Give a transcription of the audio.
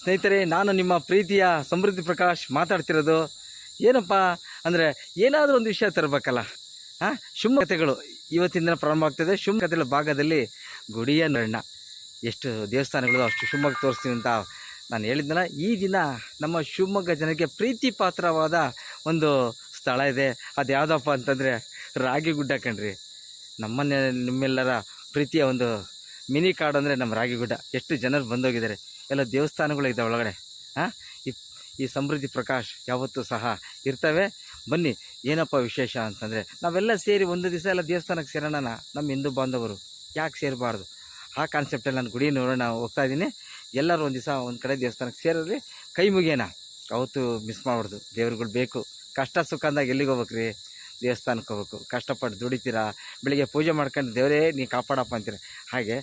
ಸ್ನೇಹಿತರೆ, ನಾನು ನಿಮ್ಮ ಪ್ರೀತಿಯ ಸಮೃದ್ಧಿ ಪ್ರಕಾಶ್ ಮಾತಾಡ್ತಿರೋದು. ಏನಪ್ಪ ಅಂದರೆ, ಏನಾದರೂ ಒಂದು ವಿಷಯ ತರಬೇಕಲ್ಲ. ಶಿವಮೊಗ್ಗ ಕಥೆಗಳು ಇವತ್ತಿನ ದಿನ ಪ್ರಾರಂಭ ಆಗ್ತದೆ. ಶಿವಮೊಗ್ಗ ಕಥೆಗಳ ಭಾಗದಲ್ಲಿ ಗುಡಿಯ ನರಣ್ಣ, ಎಷ್ಟು ದೇವಸ್ಥಾನಗಳು ಅಷ್ಟು ಶಿವಮೊಗ್ಗ ತೋರಿಸ್ತೀನಿ ಅಂತ ನಾನು ಹೇಳಿದ್ನಲ್ಲ. ಈ ದಿನ ನಮ್ಮ ಶಿವಮೊಗ್ಗ ಜನಕ್ಕೆ ಪ್ರೀತಿ ಪಾತ್ರವಾದ ಒಂದು ಸ್ಥಳ ಇದೆ. ಅದು ಯಾವುದಪ್ಪ ಅಂತಂದರೆ ರಾಗಿಗುಡ್ಡ ಕಣ್ರಿ. ನಿಮ್ಮೆಲ್ಲರ ಪ್ರೀತಿಯ ಒಂದು ಮಿನಿ ಕಾಡು ಅಂದರೆ ನಮ್ಮ ರಾಗಿಗುಡ್ಡ. ಎಷ್ಟು ಜನರು ಬಂದೋಗಿದ್ದಾರೆ, ಎಲ್ಲ ದೇವಸ್ಥಾನಗಳು ಇದೆ ಒಳಗಡೆ. ಈ ಸಮೃದ್ಧಿ ಪ್ರಕಾಶ್ ಯಾವತ್ತೂ ಸಹ ಇರ್ತವೆ. ಬನ್ನಿ, ಏನಪ್ಪ ವಿಶೇಷ ಅಂತಂದರೆ, ನಾವೆಲ್ಲ ಸೇರಿ ಒಂದು ದಿವಸ ಎಲ್ಲ ದೇವಸ್ಥಾನಕ್ಕೆ ಸೇರೋಣ. ನಮ್ಮ ಹಿಂದೂ ಬಾಂಧವರು ಯಾಕೆ ಸೇರಬಾರ್ದು? ಆ ಕಾನ್ಸೆಪ್ಟಲ್ಲಿ ನಾನು ಗುಡಿ ನೋಡೋಣ ಹೋಗ್ತಾ ಇದ್ದೀನಿ. ಎಲ್ಲರೂ ಒಂದು ದಿವಸ ಒಂದು ಕಡೆ ದೇವಸ್ಥಾನಕ್ಕೆ ಸೇರಿದ್ರೆ ಕೈ ಮುಗಿಯೋಣ. ಅವತ್ತು ಮಿಸ್ ಮಾಡಬಾರ್ದು. ದೇವ್ರುಗಳು ಬೇಕು. ಕಷ್ಟ ಸುಖ ಅಂದಾಗ ಎಲ್ಲಿಗೆ ಹೋಗ್ಬೇಕ್ರಿ? ದೇವಸ್ಥಾನಕ್ಕೆ ಹೋಗ್ಬೇಕು. ಕಷ್ಟಪಟ್ಟು ದುಡಿತೀರಾ, ಬೆಳಿಗ್ಗೆ ಪೂಜೆ ಮಾಡ್ಕೊಂಡು ದೇವರೇ ನೀ ಕಾಪಾಡಪ್ಪ ಅಂತೀರ. ಹಾಗೆ